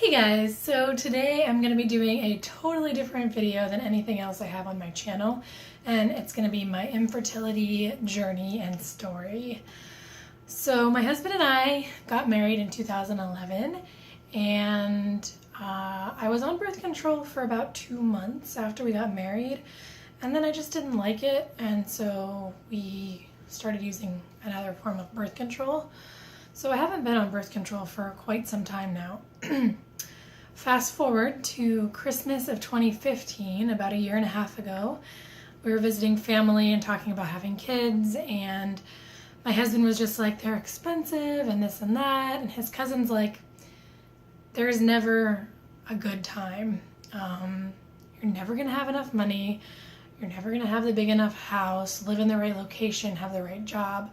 Hey guys, so today I'm going to be doing a totally different video than anything else I have on my channel, and it's going to be my infertility journey and story. So my husband and I got married in 2011, and I was on birth control for about 2 months after we got married, and then I just didn't like it, and so we started using another form of birth control. So I haven't been on birth control for quite some time now. Fast forward to Christmas of 2015, about a year and a half ago. We were visiting family and talking about having kids, and my husband was just like, they're expensive and this and that, and his cousin's like, there's never a good time. You're never gonna have enough money, you're never gonna have the big enough house, live in the right location, have the right job.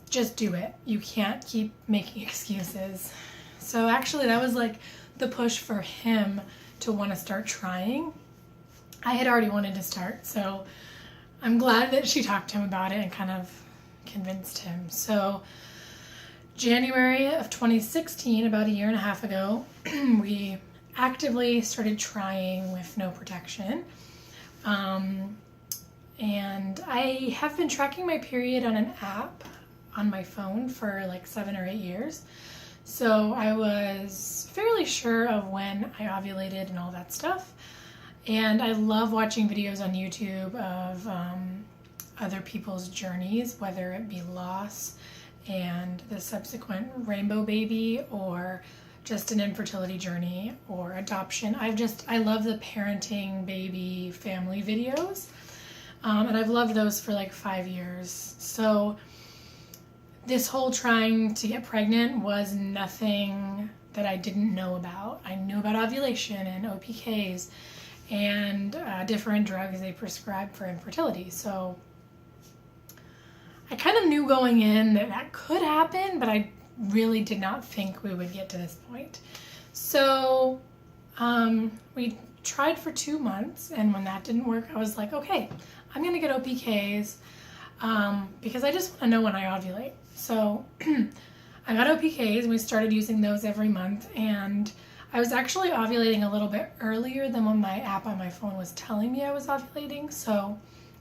Just do it. You can't keep making excuses. So actually that was like the push for him to want to start trying. I had already wanted to start, so I'm glad that she talked to him about it and kind of convinced him. So January of 2016, about a year and a half ago, we actively started trying with no protection. And I have been tracking my period on an app on my phone for like 7 or 8 years. So I was fairly sure of when I ovulated and all that stuff. And I love watching videos on YouTube of other people's journeys, whether it be loss and the subsequent rainbow baby, or just an infertility journey, or adoption. I love the parenting, baby, family videos. And I've loved those for like 5 years. So this whole trying to get pregnant was nothing that I didn't know about. I knew about ovulation and OPKs and different drugs they prescribe for infertility. So I kind of knew going in that that could happen, but I really did not think we would get to this point. So we tried for 2 months, and when that didn't work, I was like, okay, I'm gonna get OPKs because I just want to know when I ovulate. So I got OPKs and we started using those every month, and I was actually ovulating a little bit earlier than when my app on my phone was telling me I was ovulating. So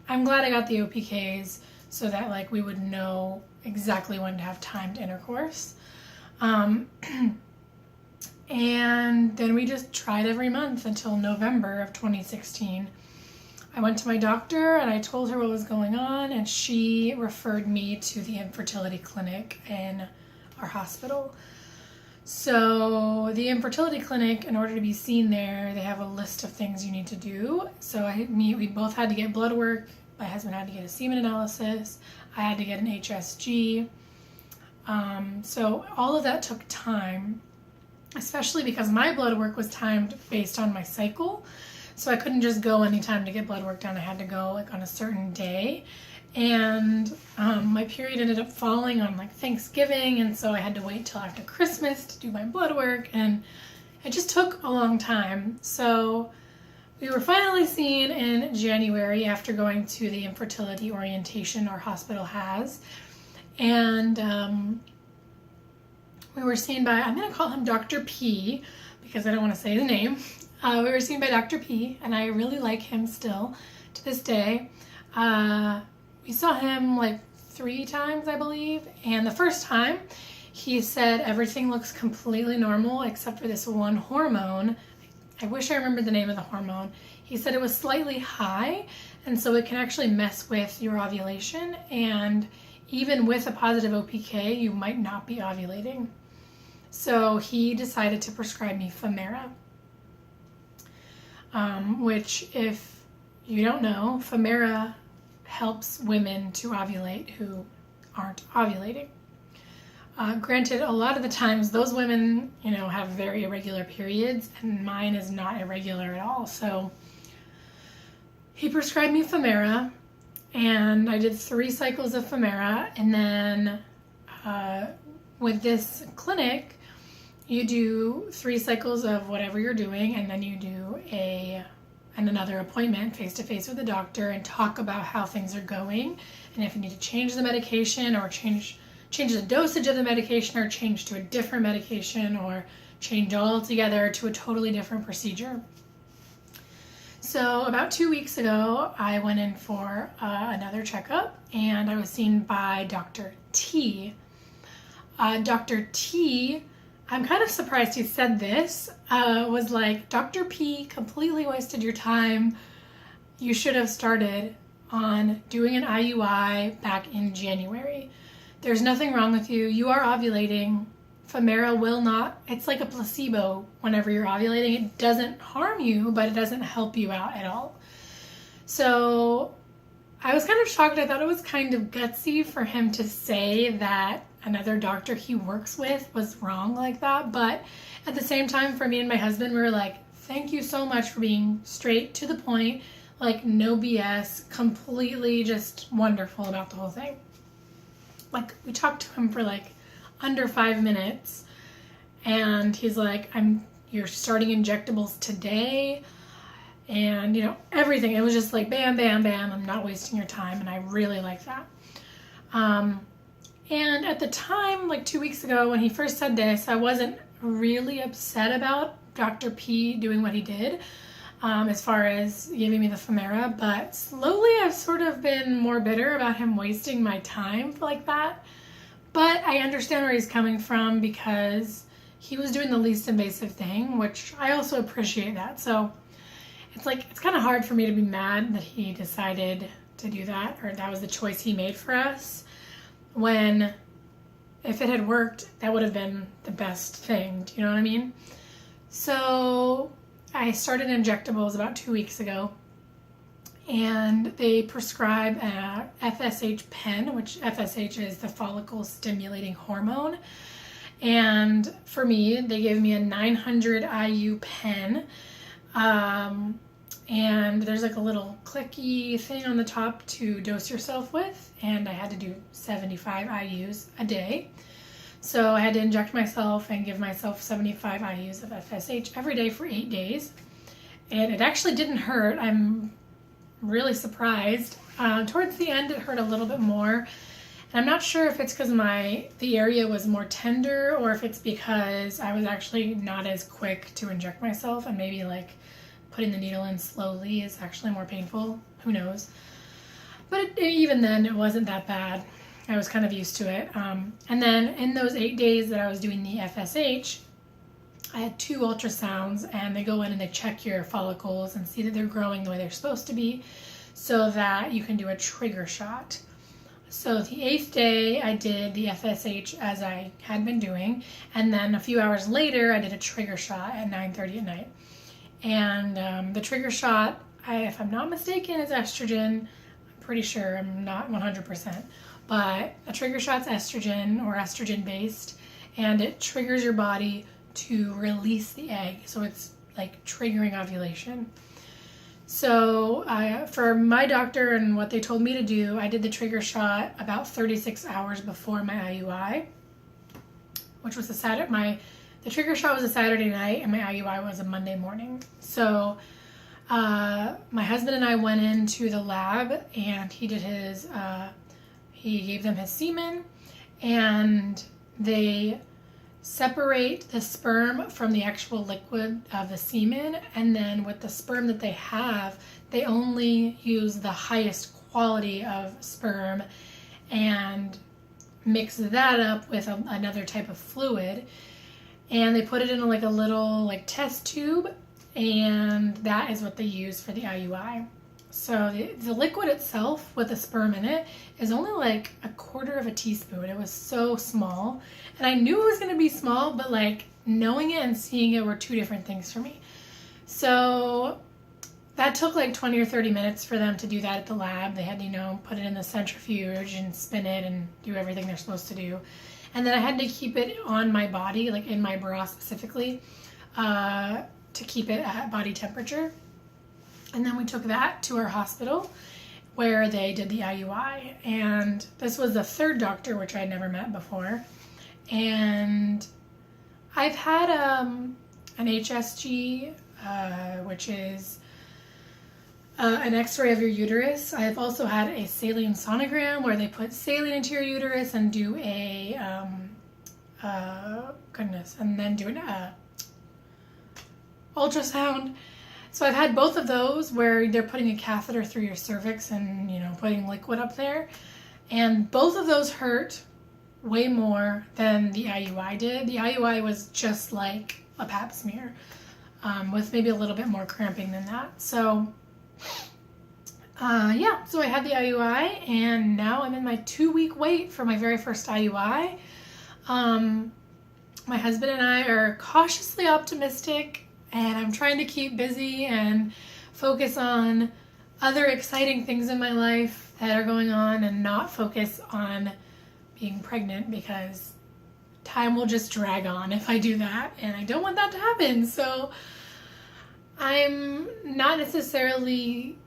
I'm glad I got the OPKs so that like we would know exactly when to have timed intercourse. And then we just tried every month until November of 2016. I went to my doctor and I told her what was going on, and she referred me to the infertility clinic in our hospital. So the infertility clinic, in order to be seen there, they have a list of things you need to do. So we both had to get blood work. My husband had to get a semen analysis. I had to get an HSG. So all of that took time, especially because my blood work was timed based on my cycle. So I couldn't just go anytime to get blood work done. I had to go like on a certain day. And my period ended up falling on like Thanksgiving, and so I had to wait till after Christmas to do my blood work, and it just took a long time. So we were finally seen in January after going to the infertility orientation our hospital has. And we were seen by, I'm going to call him Dr. P because I don't want to say the name. We were seen by Dr. P, and I really like him still to this day. We saw him like 3 times, I believe, and the first time he said everything looks completely normal except for this one hormone. I wish I remembered the name of the hormone. He said it was slightly high, and so it can actually mess with your ovulation, and even with a positive OPK, you might not be ovulating. So he decided to prescribe me Samira. Which, if you don't know, Samira helps women to ovulate who aren't ovulating. Granted, a lot of the times those women, have very irregular periods, and mine is not irregular at all. So he prescribed me Samira, and I did 3 cycles of Samira, and then with this clinic, you do 3 cycles of whatever you're doing, and then you do another appointment face-to-face with the doctor and talk about how things are going, and if you need to change the medication or change the dosage of the medication, or change to a different medication, or change altogether to a totally different procedure. So about 2 weeks ago, I went in for another checkup, and I was seen by Dr. T. Dr. T, I'm kind of surprised he said this, was like, Dr. P completely wasted your time. You should have started on doing an IUI back in January. There's nothing wrong with you. You are ovulating. Samira will not, it's like a placebo whenever you're ovulating. It doesn't harm you, but it doesn't help you out at all. So I was kind of shocked. I thought it was kind of gutsy for him to say that another doctor he works with was wrong like that. But at the same time, for me and my husband, we were like, thank you so much for being straight to the point, like no BS, completely just wonderful about the whole thing. Like, we talked to him for like under 5 minutes, and he's like, you're starting injectables today, and you know, everything. It was just like bam, bam, bam. I'm not wasting your time, and I really like that. And at the time, like 2 weeks ago, when he first said this, I wasn't really upset about Dr. P doing what he did, as far as giving me the Samira, but slowly I've sort of been more bitter about him wasting my time like that. But I understand where he's coming from, because he was doing the least invasive thing, which I also appreciate that. So it's like, it's kind of hard for me to be mad that he decided to do that, or that was the choice he made for us, when if it had worked, that would have been the best thing. Do you know what I mean? So I started injectables about 2 weeks ago, and they prescribe a FSH pen, which FSH is the follicle stimulating hormone. And for me, they gave me a 900 IU pen. And there's like a little clicky thing on the top to dose yourself with. And I had to do 75 IUs a day. So I had to inject myself and give myself 75 IUs of FSH every day for 8 days. And it actually didn't hurt. I'm really surprised. Towards the end, it hurt a little bit more. And I'm not sure if it's because the area was more tender, or if it's because I was actually not as quick to inject myself, and maybe like putting the needle in slowly is actually more painful. Who knows? But even then, it wasn't that bad. I was kind of used to it. And then in those 8 days that I was doing the FSH, I had 2 ultrasounds, and they go in and they check your follicles and see that they're growing the way they're supposed to be, so that you can do a trigger shot. So the 8th day, I did the FSH as I had been doing, and then a few hours later, I did a trigger shot at 9:30 at night. And the trigger shot, if I'm not mistaken, is estrogen. I'm pretty sure, I'm not 100%, but a trigger shot's estrogen or estrogen based, and it triggers your body to release the egg. So it's like triggering ovulation. So for my doctor and what they told me to do, I did the trigger shot about 36 hours before my IUI, which was the trigger shot was a Saturday night, and my IUI was a Monday morning. So my husband and I went into the lab, and he gave them his semen, and they separate the sperm from the actual liquid of the semen, and then with the sperm that they have, they only use the highest quality of sperm and mix that up with another type of fluid, and they put it in a little test tube, and that is what they use for the IUI. So the liquid itself with the sperm in it is only like a quarter of a teaspoon. It was so small, and I knew it was going to be small, but like knowing it and seeing it were two different things for me. So that took like 20 or 30 minutes for them to do that at the lab. They had to, put it in the centrifuge and spin it and do everything they're supposed to do. And then I had to keep it on my body, like in my bra specifically, to keep it at body temperature. And then we took that to our hospital where they did the IUI. And this was the third doctor, which I had never met before. And I've had an HSG, which is an x-ray of your uterus. I've also had a saline sonogram where they put saline into your uterus and do a, and then do ultrasound. So I've had both of those where they're putting a catheter through your cervix and, putting liquid up there. And both of those hurt way more than the IUI did. The IUI was just like a pap smear, with maybe a little bit more cramping than that. So, so I had the IUI, and now I'm in my 2-week wait for my very first IUI. My husband and I are cautiously optimistic, and I'm trying to keep busy and focus on other exciting things in my life that are going on and not focus on being pregnant, because time will just drag on if I do that, and I don't want that to happen. So I'm not necessarily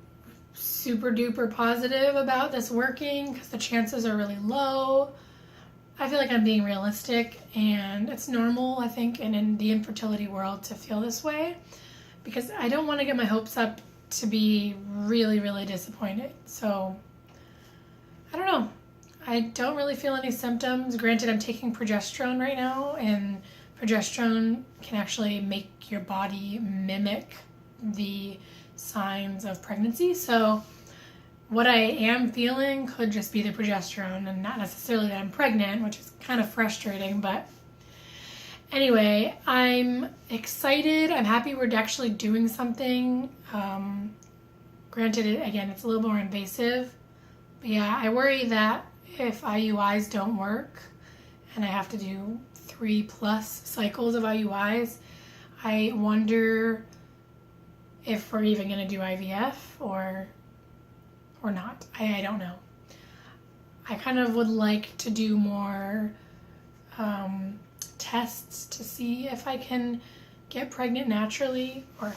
super duper positive about this working because the chances are really low. I feel like I'm being realistic, and it's normal, I think, and in the infertility world to feel this way, because I don't want to get my hopes up to be really, really disappointed. So I don't know. I don't really feel any symptoms. Granted, I'm taking progesterone right now, and progesterone can actually make your body mimic the signs of pregnancy. So what I am feeling could just be the progesterone and not necessarily that I'm pregnant, which is kind of frustrating. But anyway, I'm excited. I'm happy we're actually doing something. Granted, again, it's a little more invasive. But yeah, I worry that if IUIs don't work and I have to do 3+ cycles of IUIs, I wonder if we're even going to do IVF or not. I don't know. I kind of would like to do more tests to see if I can get pregnant naturally, or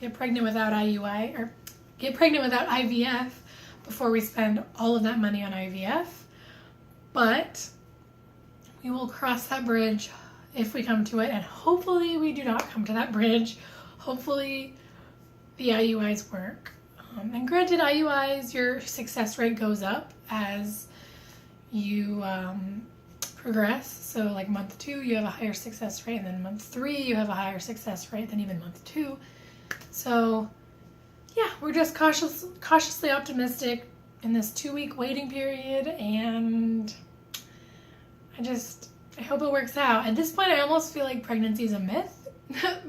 get pregnant without IUI, or get pregnant without IVF before we spend all of that money on IVF. But we will cross that bridge if we come to it, and hopefully we do not come to that bridge. Hopefully the IUIs work. And granted, IUIs, your success rate goes up as you progress. So like month 2, you have a higher success rate, and then month 3, you have a higher success rate than even month 2. So yeah, we're just cautiously optimistic in this 2-week waiting period, and I hope it works out. At this point, I almost feel like pregnancy is a myth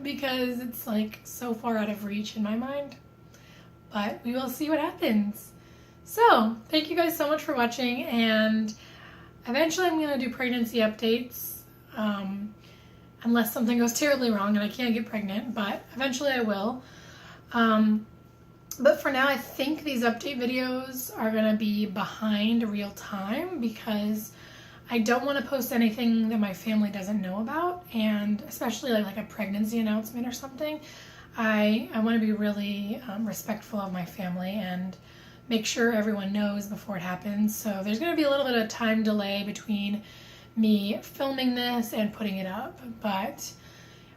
because it's like so far out of reach in my mind. But we will see what happens. So, thank you guys so much for watching, and eventually I'm going to do pregnancy updates, unless something goes terribly wrong and I can't get pregnant, but eventually I will. But for now, I think these update videos are going to be behind real time, because I don't want to post anything that my family doesn't know about, and especially like a pregnancy announcement or something. I want to be really respectful of my family and make sure everyone knows before it happens. So there's going to be a little bit of time delay between me filming this and putting it up. But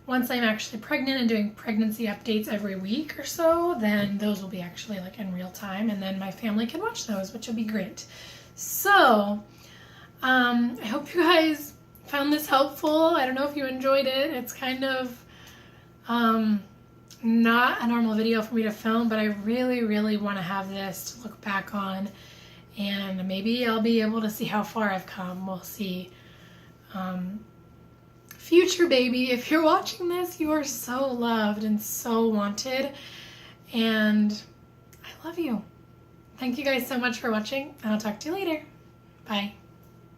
once I'm actually pregnant and doing pregnancy updates every week or so, then those will be actually like in real time, and then my family can watch those, which will be great. So I hope you guys found this helpful. I don't know if you enjoyed it. It's kind of not a normal video for me to film, but I really, really want to have this to look back on, and maybe I'll be able to see how far I've come. We'll see. Future baby, if you're watching this, you are so loved and so wanted, and I love you. Thank you guys so much for watching, and I'll talk to you later. Bye.